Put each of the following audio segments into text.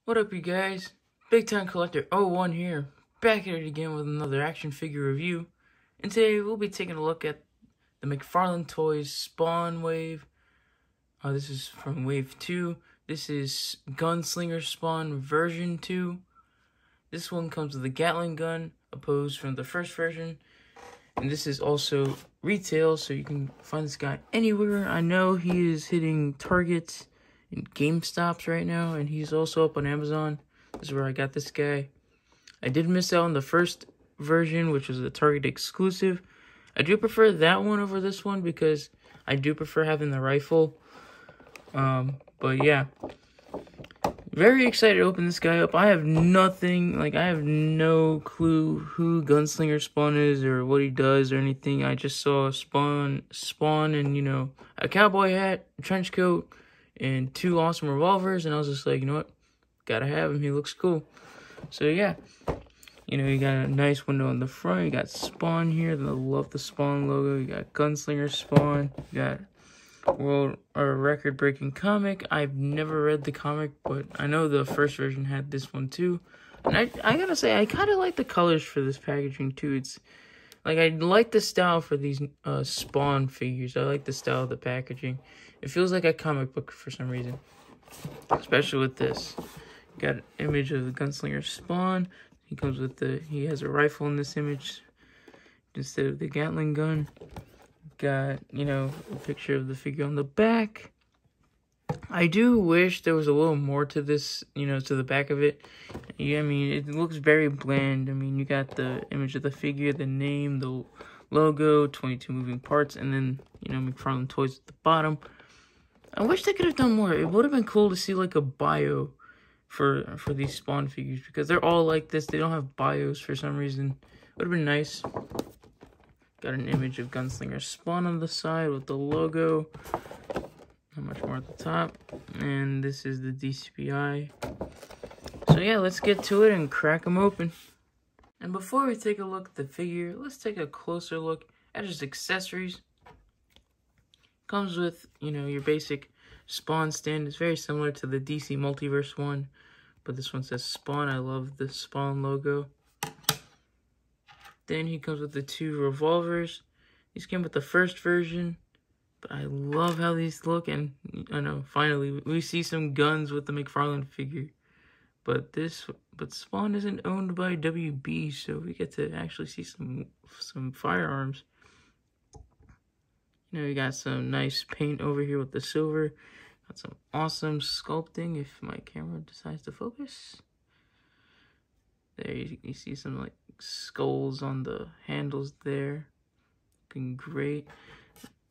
What up, you guys? Big Time Collector 01 here, back at it again with another action figure review. And today we'll be taking a look at the McFarlane Toys Spawn Wave. This is from Wave 2. This is Gunslinger Spawn version 2. This one comes with a Gatling gun, opposed from the first version. And this is also retail, so you can find this guy anywhere. I know he is hitting Targets and GameStops right now, and he's also up on Amazon. This is where I got this guy. I did miss out on the first version, which was a Target exclusive. I do prefer that one over this one because I do prefer having the rifle. But yeah, very excited to open this guy up. I have nothing, I have no clue who Gunslinger Spawn is or what he does or anything. I just saw Spawn and, a cowboy hat, a trench coat, and 2 awesome revolvers, and I was just like, you know what, gotta have him, he looks cool. So yeah, you got a nice window on the front, you got Spawn here, I love the Spawn logo, you got Gunslinger Spawn, you got record-breaking comic. I've never read the comic, but I know the first version had this one too, and I gotta say, I kind of like the colors for this packaging too. It's I like the style for these Spawn figures. I like the style of the packaging. It feels like a comic book for some reason. Especially with this. Got an image of the Gunslinger Spawn. He has a rifle in this image instead of the Gatling gun. Got, a picture of the figure on the back. I do wish there was a little more to this, to the back of it. Yeah, it looks very bland. You got the image of the figure, the name, the logo, 22 moving parts, and then, McFarlane Toys at the bottom. I wish they could have done more. It would have been cool to see, a bio for these Spawn figures, because they're all like this. They don't have bios for some reason. Would have been nice. Got an image of Gunslinger Spawn on the side with the logo. Not much more at the top. And this is the DCPI. So yeah, let's get to it and crack them open. And before we take a look at the figure, let's take a closer look at his accessories. Comes with, your basic Spawn stand. It's very similar to the DC Multiverse one, but this one says Spawn. I love the Spawn logo. Then he comes with the 2 revolvers. These came with the first version. But I love how these look, and I know finally we see some guns with the McFarlane figure. But Spawn isn't owned by WB, so we get to actually see some firearms. You got some nice paint over here with the silver. Got some awesome sculpting if my camera decides to focus. There you see some skulls on the handles there. Looking great.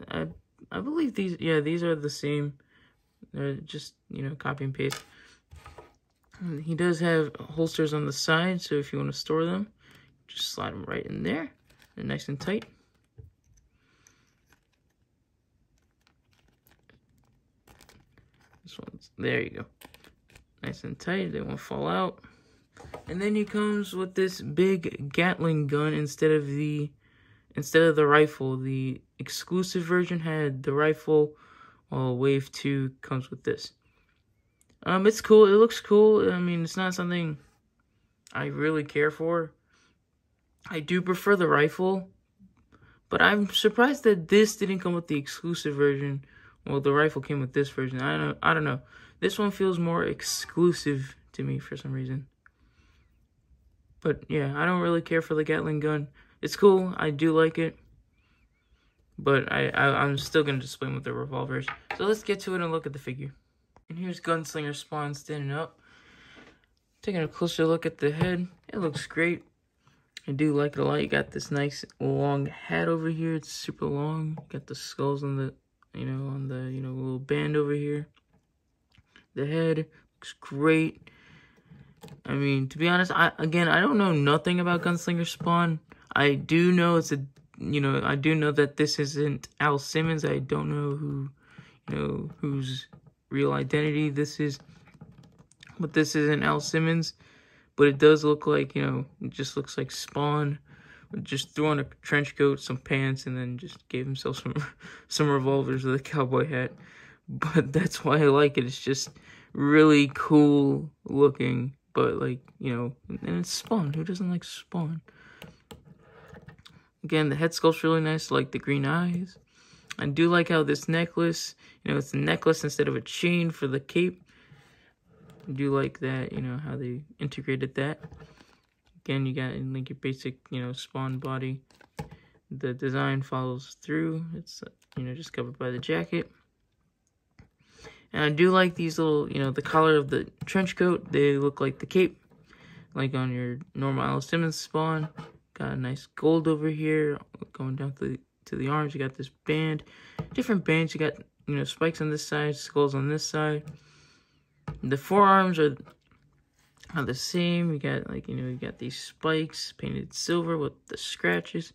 I believe these are the same. They're just, copy and paste. And he does have holsters on the side, so if you want to store them, just slide them right in there. They're nice and tight. This one's, there you go. Nice and tight, they won't fall out. And then he comes with this big Gatling gun instead of the rifle. The exclusive version had the rifle, while Wave 2 comes with this. It's cool. It looks cool. It's not something I really care for. I do prefer the rifle, but I'm surprised that this didn't come with the exclusive version. Well, the rifle came with this version. I don't know. This one feels more exclusive to me for some reason. But yeah, I don't really care for the Gatling gun. It's cool, I do like it, but I'm still going to display them with the revolvers. So let's get to it and look at the figure. And here's Gunslinger Spawn standing up. Taking a closer look at the head, it looks great. I do like it a lot. You got this nice long hat over here, it's super long. Got the skulls on the, little band over here. The head looks great. To be honest, I don't know nothing about Gunslinger Spawn. I do know I do know that this isn't Al Simmons. I don't know whose real identity this is. But this isn't Al Simmons. But it does look like, it just looks like Spawn. Just threw on a trench coat, some pants, and then just gave himself some revolvers with a cowboy hat. But that's why I like it. It's just really cool looking, but like, you know, and it's Spawn. Who doesn't like Spawn? Again, the head sculpt's really nice, like the green eyes. I do like how this necklace, you know, it's a necklace instead of a chain for the cape. I do like that, you know, how they integrated that. Again, you got like your basic, you know, Spawn body. The design follows through. It's, you know, just covered by the jacket. And I do like these little, you know, the collar of the trench coat. They look like the cape, like on your normal Alice Simmons Spawn. Got a nice gold over here going down to the arms. You got this band, different bands. You got, you know, spikes on this side, skulls on this side. The forearms are the same. You got, like, you know, you got these spikes painted silver with the scratches.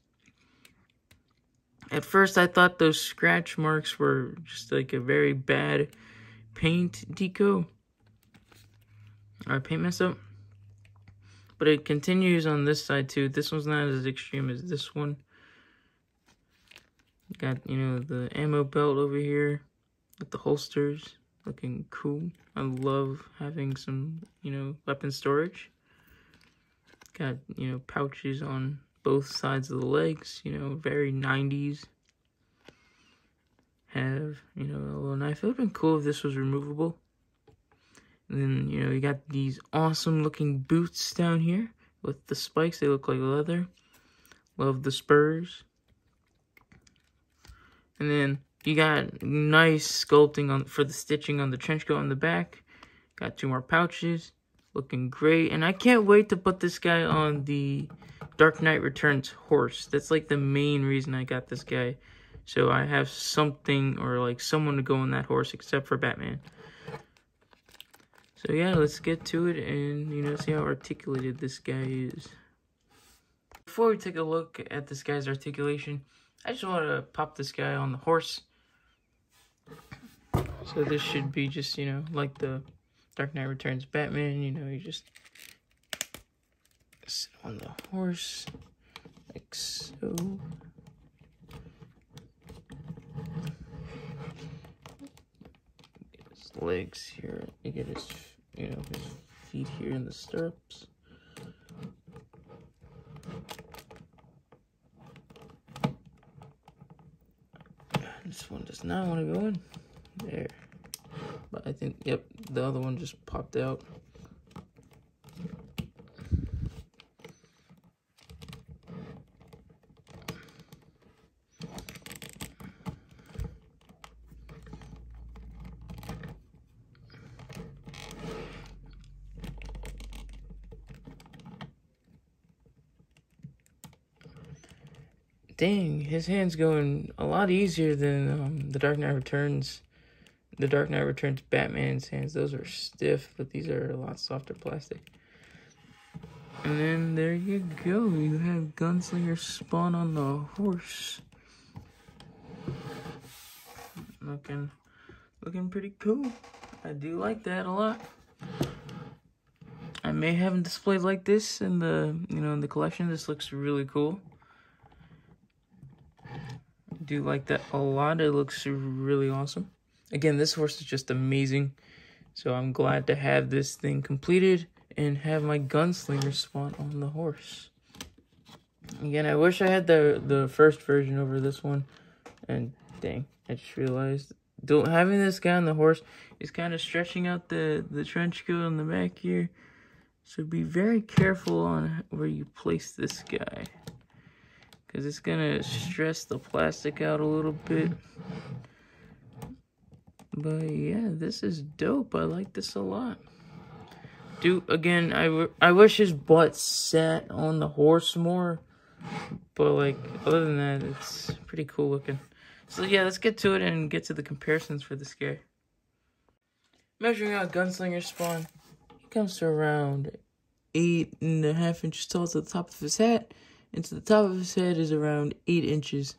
At first, I thought those scratch marks were just like a very bad paint deco or paint mess up. But it continues on this side too. This one's not as extreme as this one. Got, you know, the ammo belt over here with the holsters. Looking cool. I love having some, you know, weapon storage. Got, you know, pouches on both sides of the legs. You know, very 90s. Have, you know, a little knife. It would have been cool if this was removable. And then, you know, you got these awesome looking boots down here with the spikes. They look like leather. Love the spurs. And then you got nice sculpting on for the stitching on the trench coat on the back. Got 2 more pouches. Looking great. And I can't wait to put this guy on the Dark Knight Returns horse. That's like the main reason I got this guy. So I have something or like someone to go on that horse except for Batman. So yeah, let's get to it and, you know, see how articulated this guy is. Before we take a look at this guy's articulation, I just want to pop this guy on the horse. So this should be just, you know, like the Dark Knight Returns Batman, you know, you just sit on the horse, like so. Get his legs here, you get his, you know, his feet here in the stirrups. This one does not want to go in. There. But I think, yep, the other one just popped out. Dang, his hand's going a lot easier than the Dark Knight Returns. The Dark Knight Returns Batman's hands. Those are stiff, but these are a lot softer plastic. And then there you go. You have Gunslinger Spawn on the horse. Looking pretty cool. I do like that a lot. I may have him displayed like this in the, you know, in the collection. This looks really cool. Do like that a lot. It looks really awesome. Again, this horse is just amazing. So I'm glad to have this thing completed and have my Gunslinger Spawn on the horse. Again, I wish I had the first version over this one. And dang, I just realized having this guy on the horse is kind of stretching out the trench coat on the back here. So be very careful on where you place this guy, because it's gonna stress the plastic out a little bit. But yeah, this is dope. I like this a lot. Again, I wish his butt sat on the horse more. But like, other than that, it's pretty cool looking. So yeah, let's get to it and get to the comparisons for this guy. Measuring out Gunslinger Spawn, he comes to around 8.5 inches tall to the top of his hat. And to the top of his head is around 8 inches.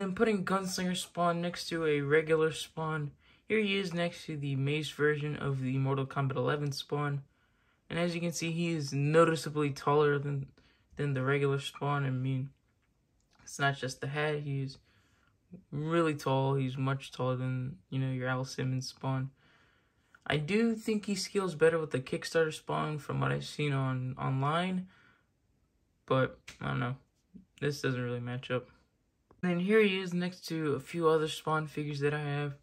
And putting Gunslinger Spawn next to a regular Spawn, here he is next to the Mace version of the Mortal Kombat 11 Spawn. And as you can see, he is noticeably taller than the regular Spawn. I mean, it's not just the head, he's really tall. He's much taller than, you know, your Alice Simmons Spawn. I do think he scales better with the Kickstarter spawn from what I've seen online, but I don't know. This doesn't really match up. And then here he is next to a few other spawn figures that I have.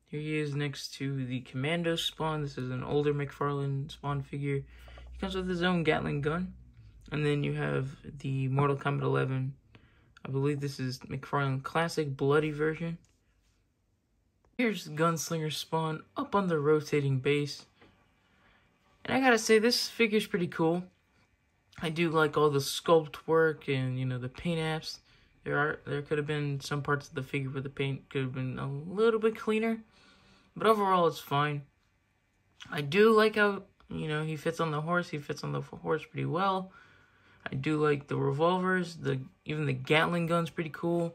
Here he is next to the Commando spawn. This is an older McFarlane spawn figure. He comes with his own Gatling gun. And then you have the Mortal Kombat 11. I believe this is McFarlane Classic Bloody version. Here's the Gunslinger spawn up on the rotating base. And I gotta say, this figure's pretty cool. I do like all the sculpt work and, you know, the paint apps. There could have been some parts of the figure where the paint could have been a little bit cleaner. But overall, it's fine. I do like how, you know, he fits on the horse. He fits on the horse pretty well. I do like the revolvers. Even the Gatling gun's pretty cool.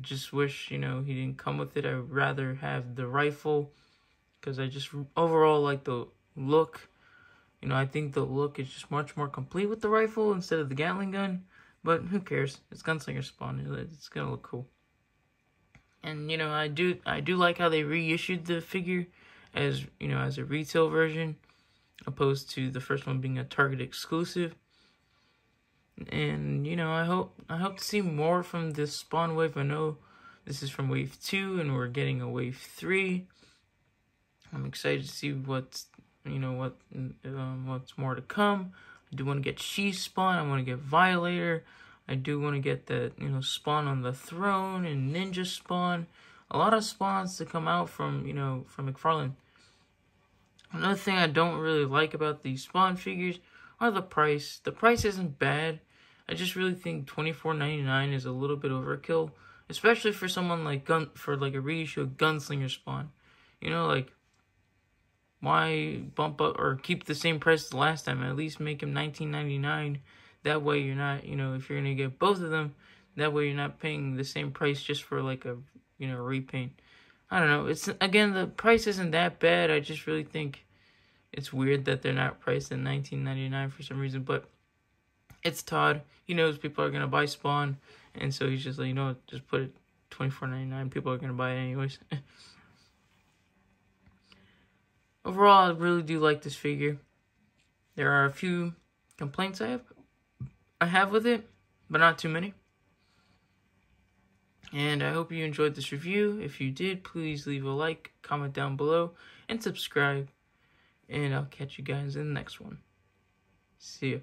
Just wish, you know, he didn't come with it. I'd rather have the rifle, because I just overall like the look. You know, I think the look is just much more complete with the rifle instead of the Gatling gun. But who cares? It's Gunslinger spawn. It's gonna look cool. And, you know, I do like how they reissued the figure as, you know, as a retail version, opposed to the first one being a Target exclusive. And, you know, I hope to see more from this spawn wave. I know this is from wave 2 and we're getting a wave 3. I'm excited to see what's more to come. I do want to get She spawn. I want to get Violator. I do want to get that, you know, spawn on the throne and Ninja spawn. A lot of spawns to come out from, you know, from McFarlane. Another thing I don't really like about these spawn figures are the price. The price isn't bad. I just really think $24.99 is a little bit overkill, especially for someone like for a reissue of Gunslinger spawn. You know, like, why bump up or keep the same price as last time? At least make him $19.99. That way you're not, you know, if you're gonna get both of them, that way you're not paying the same price just for like a, you know, repaint. I don't know. It's, again, the price isn't that bad. I just really think it's weird that they're not priced at $19.99 for some reason. But it's Todd. He knows people are gonna buy Spawn, and so he's just like, you know what, just put it $24.99. People are gonna buy it anyways. Overall, I really do like this figure. There are a few complaints I have with it, but not too many. And I hope you enjoyed this review. If you did, please leave a like, comment down below, and subscribe. And I'll catch you guys in the next one. See ya.